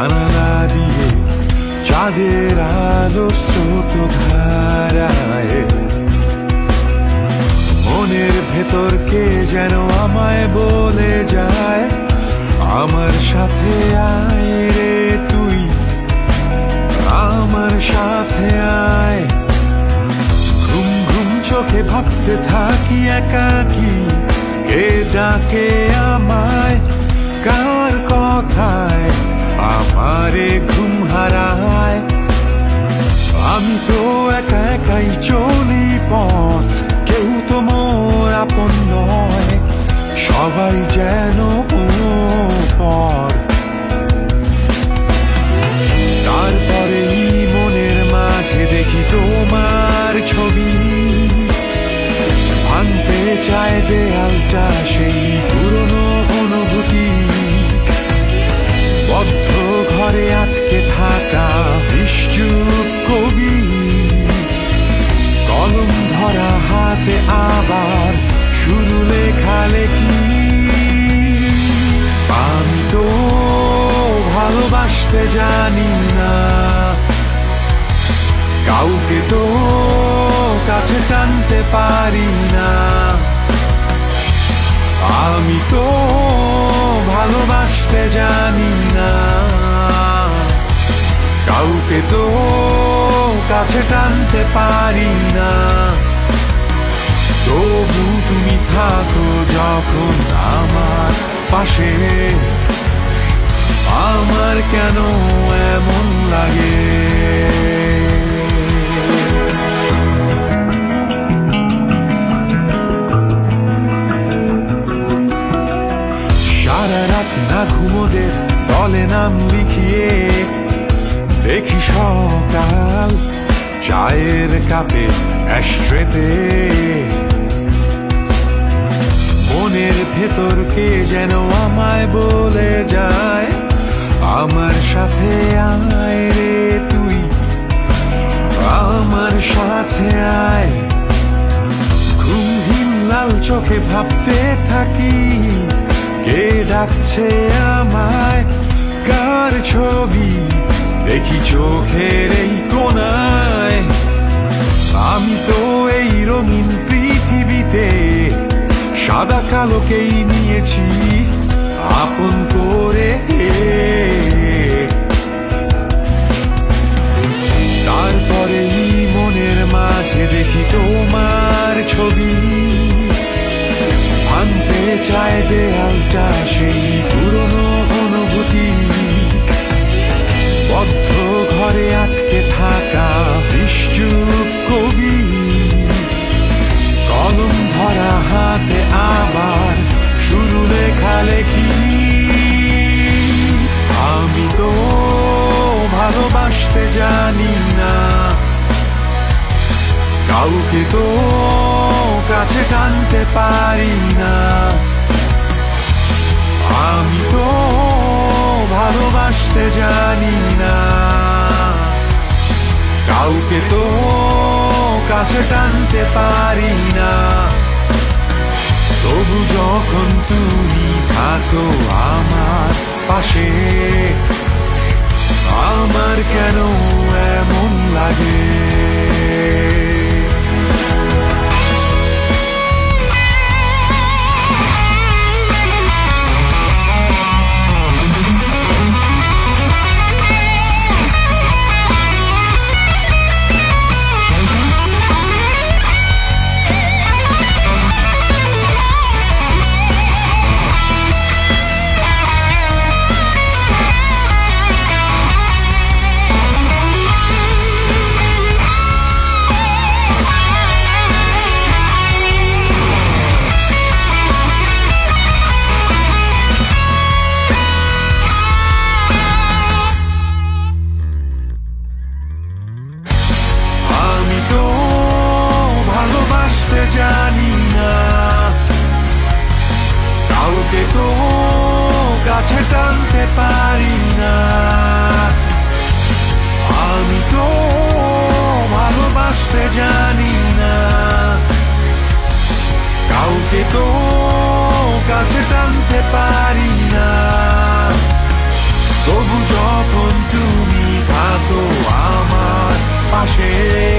জানালা দিয়ে চাঁদের আলোর স্রোত ধারায় মনের ভেতর কে যেন আমায় বলে যায়, আমার সাথে আয় রে তুই, আমার সাথে আয়। ঘুম ঘুম চোখে ভাবতে থাকি একাকী, কে ডাকে আমায়, কার কথায় আমারে ঘুম হারায়। আমি তো একা একাই চলি পথ, কেউ তো মোর আপন নয়, সবাই যেন পর। তারপরেই মনের মাঝে দেখি তোমার ছবি, ভাঙতে চায় দেয়ালটা সেই পুরনো অনুভূতি। বদ্ধ ঘরে আটকে থাকা নিশ্চুপ কবি, কলম ধরা হাতে আবার শুরু লেখালেখি। আমি তো ভালোবাসতে জানি না, কাউকে তো কাছে টানতে পারি না। আমি তো ভালোবাসতে জানি না, কাউকে তো কাছে টানতে পারি না। তবু তুমি থাকো যখন আমার পাশে, আমার কেন এমন লাগে। সারা রাত না ঘুমোদের দলে নাম লিখিয়ে দেখি সকাল চায়ের কাপে অ্যাশট্রেতে। মনের ভেতর কে যেন আমায় বলে যায়, আমার সাথে আয় রে তুই, আমার সাথে আয়। ঘুমহীন লাল চোখে ভাবতে থাকি, কে ডাকছে আমায়, কার ছবি দেখি চোখের এই কোণায়। আমি তো এই রঙিন পৃথিবীতে সাদা কালোকেই নিয়েছি আপন করে। তারপরেই মনের মাঝে দেখি তোমার ছবি, ভাঙতে চায় দেয়ালটা সেই পুরনো অনুভূতি। বদ্ধ ঘরে আটকে থাকা নিশ্চুপ কবি, কলম ধরা হাতে আবার শুরু লেখালেখি। আমি তো ভালোবাসতে জানি না, কাউকে তো কাছে টানতে পারি না। আমি তো ভালোবাসতে জানি না, কাউকে তো কাছে টানতে পারি না। তবু যখন তুমি থাকো আমার পাশে, আমার কেন এমন লাগে। জানি না, কাউকে তো কাছে টানতে পারি না। আমি তো ভালোবাসতে জানি না, কাউকে তো কাছে টানতে পারি না। তবু যখন পাশে